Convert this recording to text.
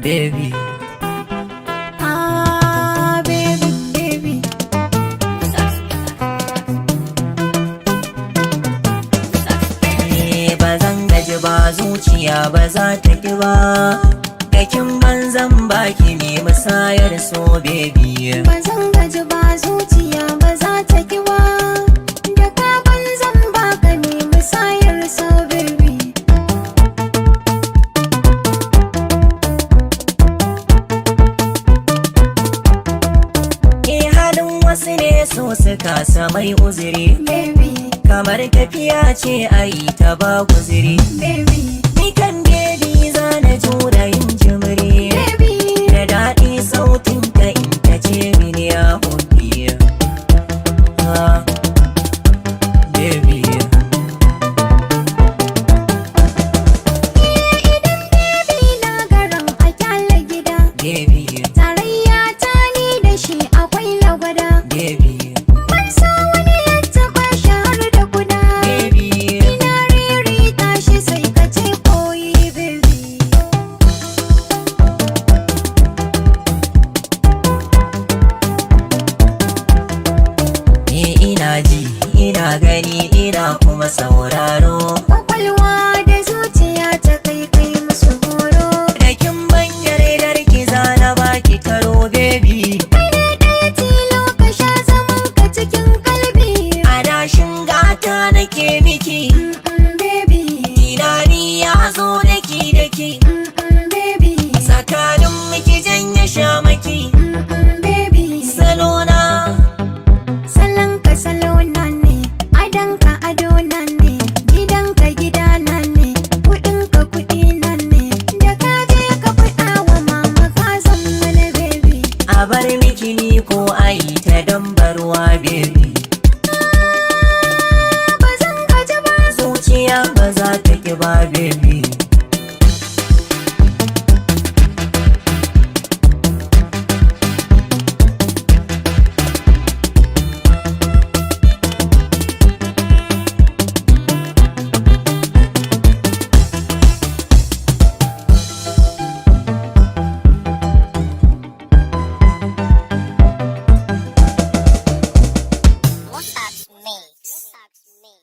baby. Ah, baby, baby. Ba zan gaji ba, zuciya ba za ta ki ba. Kakin banzan baki ne musayar so baby. Ba zan gaji ba, zuciya ba za ta ki ba. Da ka banzan baka ne musayar so baby. Halin wasu ne so su kasa mai uzuri, Baby, kamar tafiya ce a yi ta ba guziri. baby, Ni kan baby zana jura yin jimiri, baby. da daɗi sautin ka in ta ce mini ya hobi. Ah, baby. Idan baby na garan a kyale gida. Baby, Tarayya ta ni da shi akwai lagwada. baby, Ban sa wani ya taɓa shi har da guda. baby. Ina ririta shi sai ka ce koyi baby. Ni ina ji, ina gani, ina kuma sauraro. Kwakwalwa da zuciya ta kai kai musu horo. Da kin banyar darki zana baki taro baby. Kai ne ɗaya tilo ka sha zaman ka cikin kalbi. Adashin gata nake miki, Baby, tunani ya zo daki. baby, Tsakanin miki janye shamaki, baby. salona. Salon ka salona ne, adon ka adona ne, gidan ka gidana ne, kuɗin ka kuɗi na ne. Da ka je ka faɗa wa mama ka zama na baby. A bar miki ni ko ayi ta dambarwa baby.